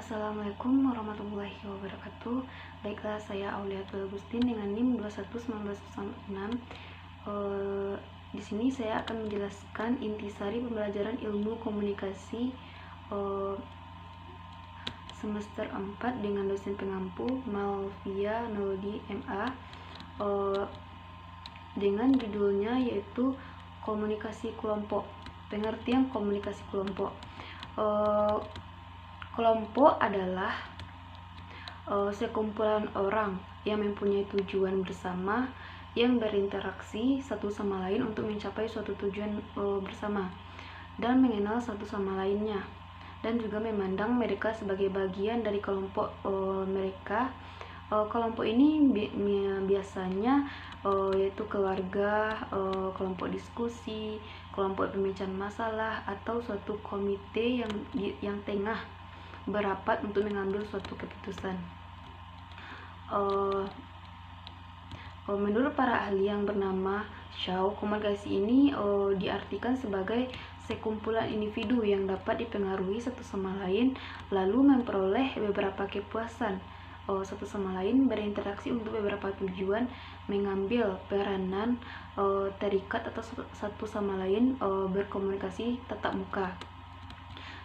Assalamualaikum warahmatullahi wabarakatuh. Baiklah, saya Auliatul Agustin dengan NIM 211906. Di sini saya akan menjelaskan intisari pembelajaran ilmu komunikasi semester 4 dengan dosen pengampu Malvia Melody MA dengan judulnya yaitu komunikasi kelompok. Pengertian komunikasi kelompok. Kelompok adalah sekumpulan orang yang mempunyai tujuan bersama, yang berinteraksi satu sama lain untuk mencapai suatu tujuan bersama, dan mengenal satu sama lainnya, dan juga memandang mereka sebagai bagian dari kelompok mereka. Kelompok ini biasanya yaitu keluarga, kelompok diskusi, kelompok pemecahan masalah, atau suatu komite yang tengah berapat untuk mengambil suatu keputusan. Menurut para ahli yang bernama Shaw, komunikasi ini diartikan sebagai sekumpulan individu yang dapat dipengaruhi satu sama lain lalu memperoleh beberapa kepuasan satu sama lain, berinteraksi untuk beberapa tujuan, mengambil peranan, terikat atau satu sama lain, berkomunikasi tatap muka.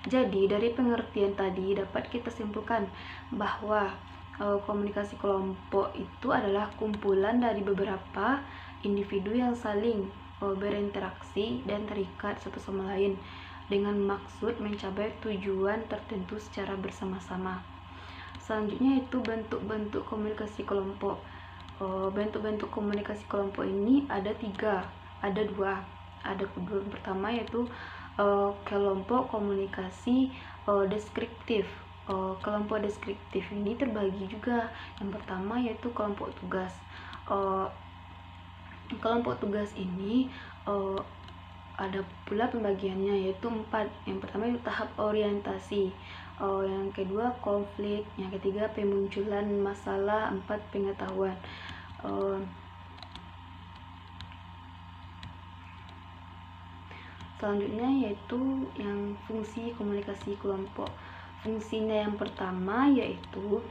Jadi dari pengertian tadi dapat kita simpulkan bahwa komunikasi kelompok itu adalah kumpulan dari beberapa individu yang saling berinteraksi dan terikat satu sama lain dengan maksud mencapai tujuan tertentu secara bersama-sama. Selanjutnya itu bentuk-bentuk komunikasi kelompok. Bentuk-bentuk komunikasi kelompok ini ada dua. Ada kedua, pertama yaitu kelompok komunikasi deskriptif. Kelompok deskriptif ini terbagi juga. Yang pertama yaitu kelompok tugas. Kelompok tugas ini ada pula pembagiannya yaitu 4. Yang pertama itu tahap orientasi, yang kedua konflik, yang ketiga pemunculan masalah, 4 pengetahuan. Selanjutnya yaitu yang fungsi komunikasi kelompok. Fungsinya yang pertama yaitu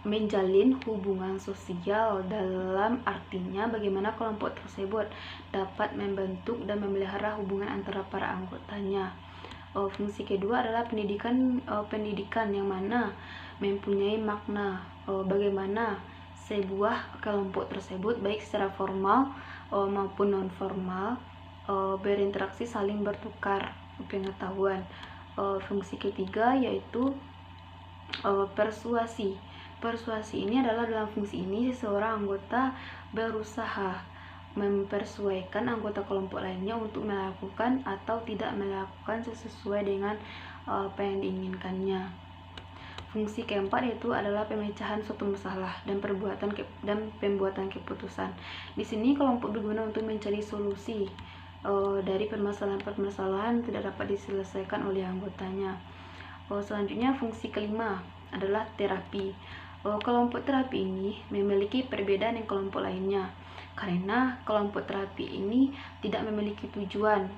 menjalin hubungan sosial, dalam artinya bagaimana kelompok tersebut dapat membentuk dan memelihara hubungan antara para anggotanya. Fungsi kedua adalah pendidikan yang mana mempunyai makna bagaimana sebuah kelompok tersebut baik secara formal maupun non formal berinteraksi, saling bertukar pengetahuan. Fungsi ketiga yaitu persuasi. Persuasi ini adalah dalam fungsi ini seseorang anggota berusaha mempersuaikan anggota kelompok lainnya untuk melakukan atau tidak melakukan sesuai dengan apa yang diinginkannya. Fungsi keempat yaitu adalah pemecahan suatu masalah dan pembuatan keputusan. Di sini kelompok berguna untuk mencari solusi dari permasalahan-permasalahan tidak dapat diselesaikan oleh anggotanya. Selanjutnya fungsi kelima adalah terapi. Kelompok terapi ini memiliki perbedaan dengan kelompok lainnya karena kelompok terapi ini tidak memiliki tujuan.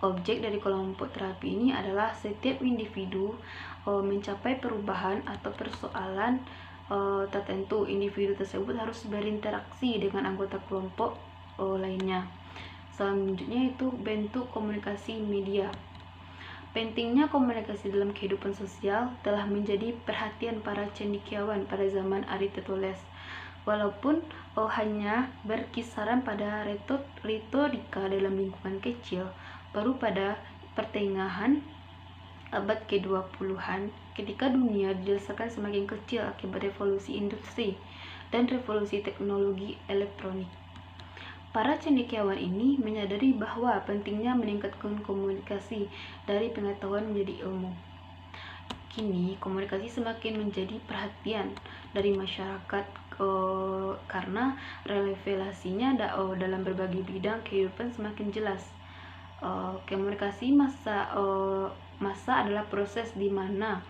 Objek dari kelompok terapi ini adalah setiap individu mencapai perubahan atau persoalan tertentu. Individu tersebut harus berinteraksi dengan anggota kelompok lainnya. Selanjutnya itu bentuk komunikasi media. Pentingnya komunikasi dalam kehidupan sosial telah menjadi perhatian para cendekiawan pada zaman Aristoteles. Walaupun hanya berkisaran pada retorika dalam lingkungan kecil, baru pada pertengahan abad ke-20-an ketika dunia dirasakan semakin kecil akibat revolusi industri dan revolusi teknologi elektronik. Para cendekiawan ini menyadari bahwa pentingnya meningkatkan komunikasi dari pengetahuan menjadi ilmu. Kini komunikasi semakin menjadi perhatian dari masyarakat karena relevansinya dalam berbagai bidang kehidupan semakin jelas. Komunikasi massa adalah proses di mana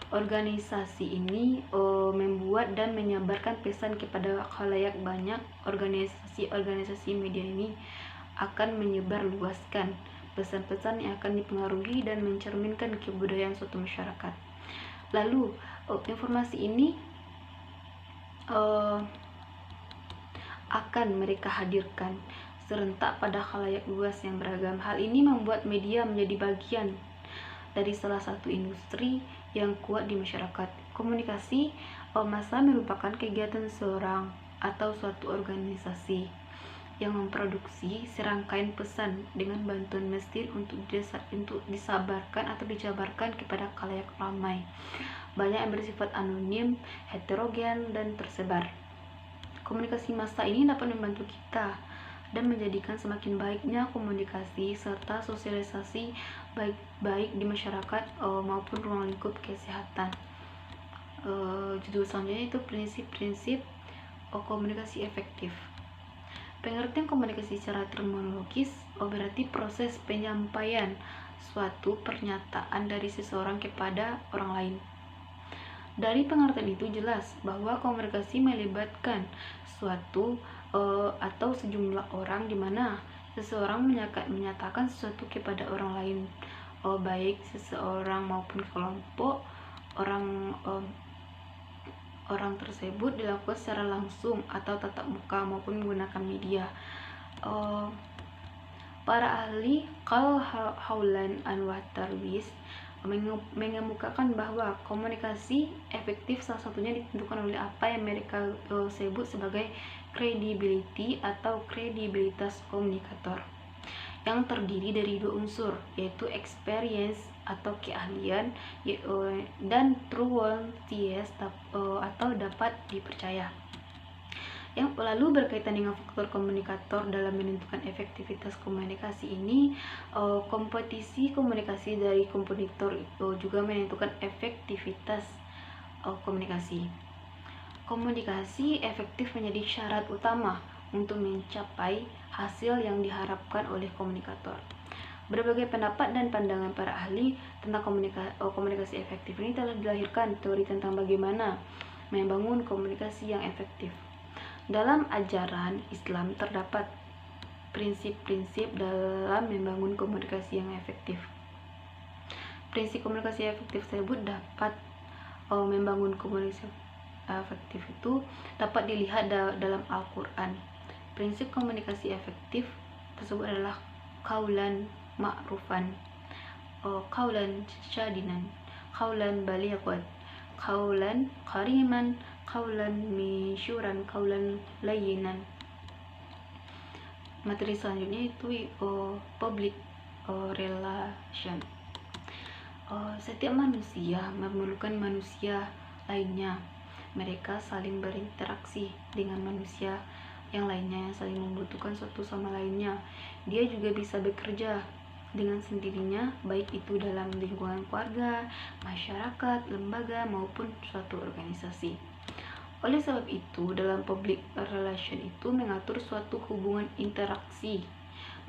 organisasi ini membuat dan menyebarkan pesan kepada khalayak banyak. Organisasi media ini akan menyebarluaskan pesan-pesan yang akan dipengaruhi dan mencerminkan kebudayaan suatu masyarakat. Lalu informasi ini akan mereka hadirkan serentak pada khalayak luas yang beragam. Hal ini membuat media menjadi bagian dari salah satu industri yang kuat di masyarakat. Komunikasi massa merupakan kegiatan seorang atau suatu organisasi yang memproduksi serangkaian pesan dengan bantuan mesin untuk disabarkan atau dijabarkan kepada khalayak ramai, banyak yang bersifat anonim, heterogen, dan tersebar. Komunikasi massa ini dapat membantu kita dan menjadikan semakin baiknya komunikasi serta sosialisasi baik di masyarakat maupun ruang lingkup kesehatan. Judul selanjutnya itu prinsip-prinsip komunikasi efektif. Pengertian komunikasi secara terminologis berarti proses penyampaian suatu pernyataan dari seseorang kepada orang lain. Dari pengertian itu jelas bahwa komunikasi melibatkan suatu atau sejumlah orang di mana seseorang menyatakan sesuatu kepada orang lain, baik seseorang maupun kelompok orang tersebut dilakukan secara langsung atau tatap muka maupun menggunakan media. Para ahli Howland Anwar Darwis mengemukakan bahwa komunikasi efektif salah satunya ditentukan oleh apa yang mereka sebut sebagai credibility atau kredibilitas komunikator, yang terdiri dari dua unsur, yaitu experience atau keahlian dan truthfulness atau dapat dipercaya. Yang lalu berkaitan dengan faktor komunikator dalam menentukan efektivitas komunikasi ini, kompetisi komunikasi dari kompetitor juga menentukan efektivitas komunikasi. Komunikasi efektif menjadi syarat utama untuk mencapai hasil yang diharapkan oleh komunikator. Berbagai pendapat dan pandangan para ahli tentang komunikasi efektif ini telah dilahirkan teori tentang bagaimana membangun komunikasi yang efektif. Dalam ajaran Islam terdapat prinsip-prinsip dalam membangun komunikasi yang efektif. Prinsip komunikasi efektif tersebut dapat membangun komunikasi efektif itu dapat dilihat dalam Al-Quran. Prinsip komunikasi efektif tersebut adalah qaulan ma'rufan, qaulan syadidan, qaulan balighan, qaulan kariman, qaulan misyuran, qaulan layyinan. Materi selanjutnya itu public relation. Setiap manusia memerlukan manusia lainnya. Mereka saling berinteraksi dengan manusia yang lainnya yang saling membutuhkan satu sama lainnya. Dia juga bisa bekerja dengan sendirinya, baik itu dalam lingkungan keluarga, masyarakat, lembaga, maupun suatu organisasi. Oleh sebab itu, dalam public relation itu mengatur suatu hubungan interaksi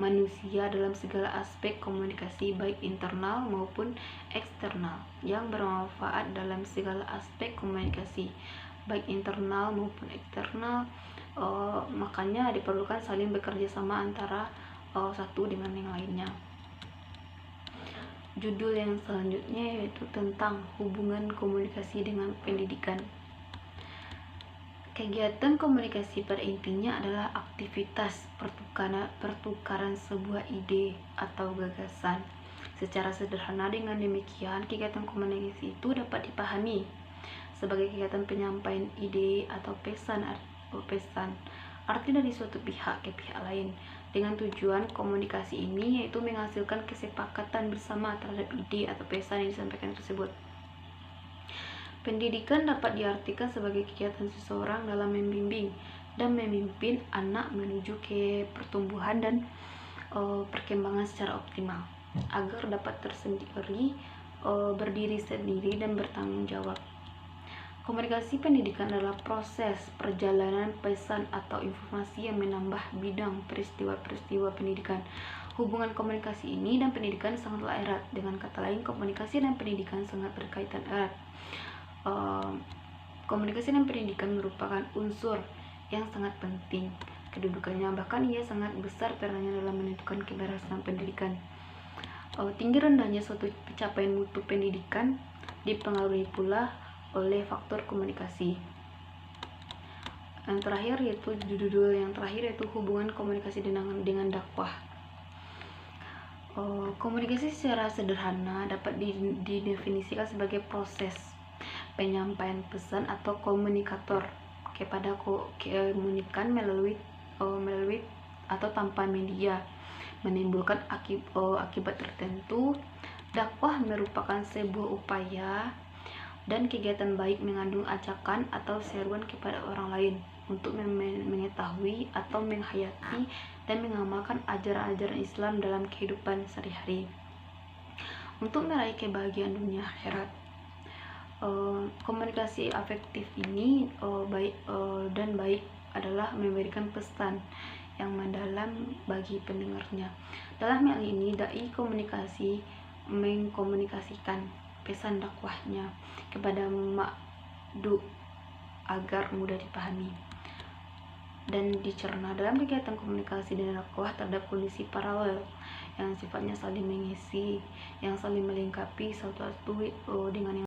manusia dalam segala aspek komunikasi baik internal maupun eksternal yang bermanfaat dalam segala aspek komunikasi baik internal maupun eksternal. Makanya diperlukan saling bekerja sama antara satu dengan yang lainnya. Judul yang selanjutnya yaitu tentang hubungan komunikasi dengan pendidikan. Kegiatan komunikasi pada intinya adalah aktivitas pertukaran sebuah ide atau gagasan. Secara sederhana, dengan demikian kegiatan komunikasi itu dapat dipahami sebagai kegiatan penyampaian ide atau pesan arti dari suatu pihak ke pihak lain dengan tujuan komunikasi ini yaitu menghasilkan kesepakatan bersama terhadap ide atau pesan yang disampaikan tersebut. Pendidikan dapat diartikan sebagai kegiatan seseorang dalam membimbing dan memimpin anak menuju ke pertumbuhan dan perkembangan secara optimal agar dapat berdiri sendiri dan bertanggung jawab. Komunikasi pendidikan adalah proses perjalanan pesan atau informasi yang menambah bidang peristiwa-peristiwa pendidikan. Hubungan komunikasi ini dan pendidikan sangatlah erat. Dengan kata lain, komunikasi dan pendidikan sangat berkaitan erat. Komunikasi dan pendidikan merupakan unsur yang sangat penting kedudukannya, bahkan ia sangat besar perannya dalam menentukan keberhasilan pendidikan. Tinggi rendahnya suatu pencapaian mutu pendidikan dipengaruhi pula oleh faktor komunikasi. Yang terakhir yaitu judul yang terakhir yaitu hubungan komunikasi dengan dakwah. Komunikasi secara sederhana dapat didefinisikan sebagai proses penyampaian pesan atau komunikator kepada komunikan melalui atau tanpa media menimbulkan akibat tertentu. Dakwah merupakan sebuah upaya dan kegiatan baik mengandung ajakan atau seruan kepada orang lain untuk mengetahui atau menghayati dan mengamalkan ajaran-ajaran Islam dalam kehidupan sehari-hari untuk meraih kebahagiaan dunia akhirat. Komunikasi afektif ini baik adalah memberikan pesan yang mendalam bagi pendengarnya. Dalam hal ini, dai komunikasi mengkomunikasikan pesan dakwahnya kepada makdu agar mudah dipahami dan dicerna. Dalam kegiatan komunikasi dan dakwah terhadap kondisi paralel yang sifatnya saling mengisi, yang saling melengkapi satu dengan yang